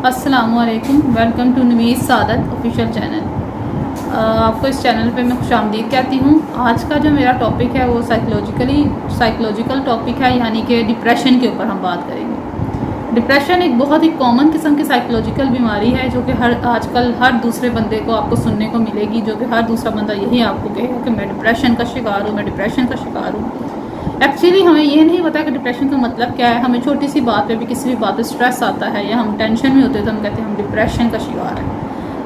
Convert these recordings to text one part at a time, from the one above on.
السلام علیکم، welcome to noise سعادت آفیشیل چینل۔ آپ کو اس چینل پہ میں خوش آمدید کہتی ہوں۔ آج کا جو میرا ٹاپک ہے وہ سائیکولوجیکل ٹاپک ہے، یعنی کہ ڈپریشن کے اوپر ہم بات کریں گے۔ ڈپریشن ایک بہت ہی کامن قسم کی سائیکولوجیکل بیماری ہے جو کہ آج کل ہر دوسرے بندے کو آپ کو سننے کو ملے گی، جو کہ ہر دوسرا بندہ یہی آپ کو کہے گا کہ میں ڈپریشن کا شکار ہوں، میں ڈپریشن کا شکار ہوں۔ ایکچولی ہمیں یہ نہیں پتا کہ ڈپریشن کا مطلب کیا ہے۔ ہمیں چھوٹی سی بات پہ بھی کسی بھی بات پہ اسٹریس آتا ہے یا ہم ٹینشن میں ہوتے ہیں تو ہم کہتے ہیں ہم ڈپریشن کا شکار ہیں۔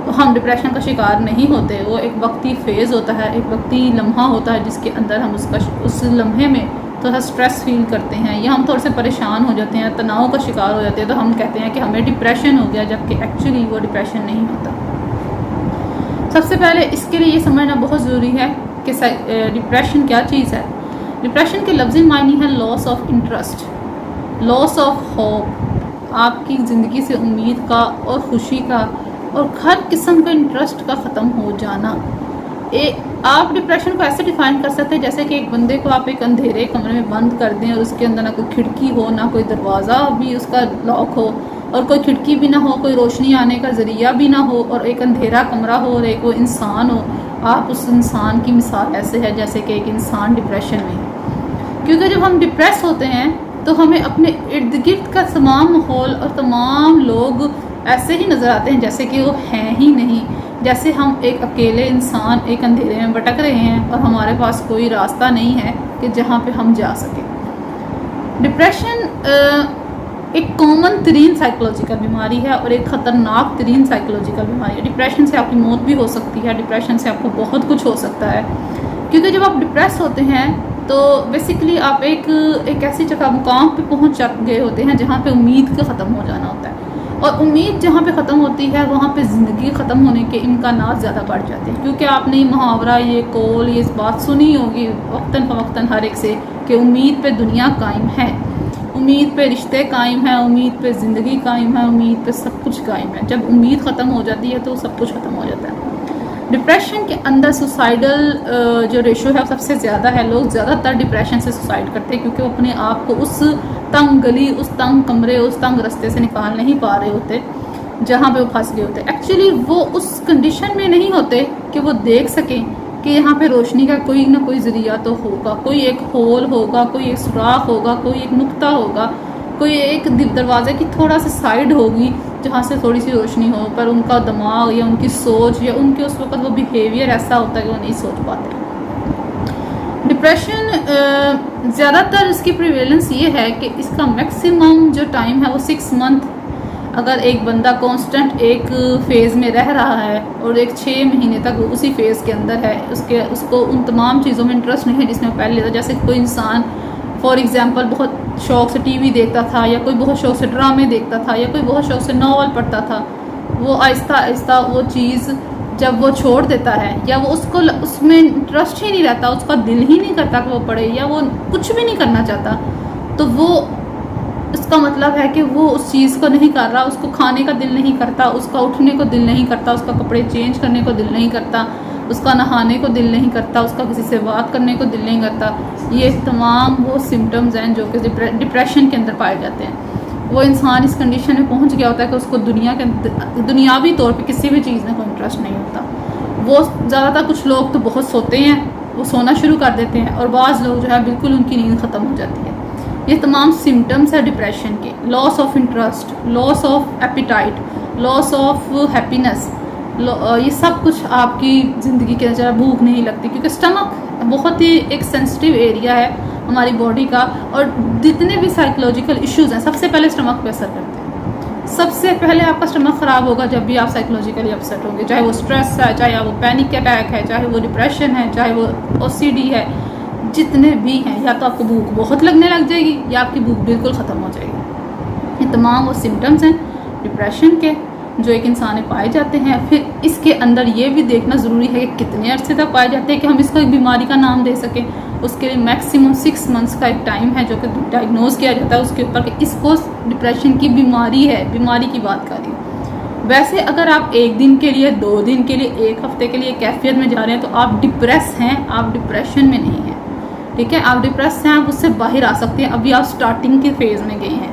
تو ہم ڈپریشن کا شکار نہیں ہوتے، وہ ایک وقتی فیز ہوتا ہے، ایک وقتی لمحہ ہوتا ہے جس کے اندر ہم اس لمحے میں تھوڑا اسٹریس فیل کرتے ہیں یا ہم تھوڑے سے پریشان ہو جاتے ہیں، تناؤ کا شکار ہو جاتے ہیں، تو ہم کہتے ہیں کہ ہمیں ڈپریشن ہو گیا، جبکہ ایکچولی وہ ڈپریشن نہیں ہوتا۔ سب سے پہلے اس کے لیے یہ سمجھنا بہت ضروری ہے کہ ڈپریشن کیا چیز ہے۔ ڈپریشن کے لفظی معنی ہے loss of interest, loss of hope, آپ کی زندگی سے امید کا اور خوشی کا اور ہر قسم کا انٹرسٹ کا ختم ہو جانا۔ آپ ڈپریشن کو ایسے ڈیفائن کر سکتے ہیں جیسے کہ ایک بندے کو آپ ایک اندھیرے کمرے میں بند کر دیں اور اس کے اندر نہ کوئی کھڑکی ہو، نہ کوئی دروازہ بھی اس کا لاک ہو، اور کوئی کھڑکی بھی نہ ہو، کوئی روشنی آنے کا ذریعہ بھی نہ ہو، اور ایک اندھیرا کمرہ ہو اور ایک وہ انسان ہو۔ آپ اس انسان کی مثال ایسے ہے جیسے کہ ایک انسان ڈپریشن میں ہے، کیونکہ جب ہم ڈپریس ہوتے ہیں تو ہمیں اپنے ارد گرد کا تمام ماحول اور تمام لوگ ایسے ہی نظر آتے ہیں جیسے کہ وہ ہیں ہی نہیں، جیسے ہم ایک اکیلے انسان ایک اندھیرے میں بھٹک رہے ہیں اور ہمارے پاس کوئی راستہ نہیں ہے کہ جہاں پہ ہم جا سکیں۔ ڈپریشن ایک کامن ترین سائیکولوجیکل بیماری ہے اور ایک خطرناک ترین سائیکولوجیکل بیماری ہے۔ ڈپریشن سے آپ کی موت بھی ہو سکتی ہے، ڈپریشن سے آپ کو بہت کچھ ہو سکتا ہے، کیونکہ جب آپ ڈپریس ہوتے ہیں تو بیسیکلی آپ ایک ایسی جگہ مقام پہ پہنچ گئے ہوتے ہیں جہاں پہ امید کا ختم ہو جانا ہوتا ہے، اور امید جہاں پہ ختم ہوتی ہے وہاں پہ زندگی ختم ہونے کے امکانات زیادہ بڑھ جاتے ہیں، کیونکہ آپ نے یہ محاورہ، یہ قول، یہ اس بات سنی ہوگی وقتاً فوقتاً ہر ایک سے کہ امید پہ دنیا قائم ہے، امید پہ رشتے قائم ہیں، امید پہ زندگی قائم ہے، امید پہ سب کچھ قائم ہے۔ جب امید ختم ہو جاتی ہے تو سب کچھ ختم ہو جاتا ہے۔ ڈپریشن کے اندر سوسائڈل جو ریشو ہے سب سے زیادہ ہے، لوگ زیادہ تر ڈپریشن سے سوسائڈ کرتے ہیں کیونکہ وہ اپنے آپ کو اس تنگ گلی، اس تنگ کمرے، اس تنگ رستے سے نکال نہیں پا رہے ہوتے جہاں پہ وہ پھنس گئے ہوتے۔ ایکچولی وہ اس کنڈیشن میں نہیں ہوتے کہ وہ دیکھ سکیں کہ یہاں پہ روشنی کا کوئی نہ کوئی ذریعہ تو ہوگا، کوئی ایک ہول ہوگا، کوئی ایک سوراخ ہوگا، کوئی ایک نقطہ ہوگا، کوئی ایک دروازے کی تھوڑا سا سائڈ ہوگی جہاں سے تھوڑی سی روشنی ہو، پر ان کا دماغ یا ان کی سوچ یا ان کے اس وقت وہ بیہیویئر ایسا ہوتا ہے کہ وہ نہیں سوچ پاتے۔ ڈپریشن زیادہ تر اس کی پریویلنس یہ ہے کہ اس کا میکسیمم جو ٹائم ہے وہ 6 منتھ، اگر ایک بندہ کانسٹنٹ ایک فیز میں رہ رہا ہے اور ایک 6 مہینے تک وہ اسی فیز کے اندر ہے، اس کو ان تمام چیزوں میں انٹرسٹ نہیں ہے جس میں پہلے لیتا، جیسے کوئی انسان فار ایگزامپل بہت شوق سے ٹی وی دیکھتا تھا، یا کوئی بہت شوق سے ڈرامے دیکھتا تھا، یا کوئی بہت شوق سے ناول پڑھتا تھا، وہ آہستہ آہستہ وہ چیز جب وہ چھوڑ دیتا ہے یا وہ اس میں انٹرسٹ ہی نہیں رہتا، اس کا دل ہی نہیں کرتا کہ وہ پڑھے، یا وہ کچھ بھی نہیں کرنا چاہتا، تو وہ اس کا مطلب ہے کہ وہ اس چیز کو نہیں کر رہا، اس کو کھانے کا دل نہیں کرتا، اس کا اٹھنے کو دل نہیں کرتا، اس کا کپڑے چینج کرنے کو دل نہیں کرتا، اس کا نہانے کو دل نہیں کرتا، اس کا کسی سے بات کرنے کو دل نہیں کرتا۔ یہ تمام وہ سمٹمز ہیں جو کہ ڈپریشن کے اندر پائے جاتے ہیں۔ وہ انسان اس کنڈیشن میں پہنچ گیا ہوتا ہے کہ اس کو دنیاوی طور پہ کسی بھی چیز میں کوئی انٹرسٹ نہیں ہوتا۔ وہ زیادہ تر کچھ لوگ تو بہت سوتے ہیں، وہ سونا شروع کر دیتے ہیں، اور بعض لوگ جو ہے بالکل ان کی نیند ختم ہو جاتی ہے۔ یہ تمام سمٹمز ہے ڈپریشن کے، loss of interest, loss of appetite, loss of happiness, یہ سب کچھ آپ کی زندگی کے اندر بھوک نہیں لگتی، کیونکہ اسٹمک بہت ہی ایک سینسٹیو ایریا ہے ہماری باڈی کا، اور جتنے بھی سائیکولوجیکل ایشوز ہیں سب سے پہلے اسٹمک پہ اثر کرتے ہیں۔ سب سے پہلے آپ کا اسٹمک خراب ہوگا جب بھی آپ سائیکولوجیکلی اپسیٹ ہوں گے، چاہے وہ اسٹریس ہے، چاہے وہ پینک اٹیک ہے، چاہے وہ ڈپریشن ہے، چاہے وہ OCD ہے، جتنے بھی ہیں، یا تو آپ کو بھوک بہت لگنے لگ جائے گی یا آپ کی بھوک بالکل ختم ہو جائے گی۔ یہ تمام وہ سمٹمز ہیں ڈپریشن کے جو ایک انسان میں پائے جاتے ہیں۔ پھر اس کے اندر یہ بھی دیکھنا ضروری ہے کہ کتنے عرصے تک پائے جاتے ہیں کہ ہم اس کو ایک بیماری کا نام دے سکیں۔ اس کے لیے میکسیمم 6 منتھس کا ایک ٹائم ہے جو کہ ڈائگنوز کیا جاتا ہے اس کے اوپر کہ اس کو ڈپریشن کی بیماری ہے، بیماری کی بات کر رہی ہوں۔ ویسے اگر آپ 1 دن کے لیے، 2 دن کے لیے، 1 ہفتے کے لیے کیفیت میں جا رہے ہیں تو آپ ڈپریس ہیں، آپ ڈپریشن میں نہیں ہیں، ٹھیک ہے؟ آپ ڈپریس ہیں، آپ اس سے باہر آ سکتے ہیں، ابھی آپ سٹارٹنگ کے فیز میں گئے ہیں۔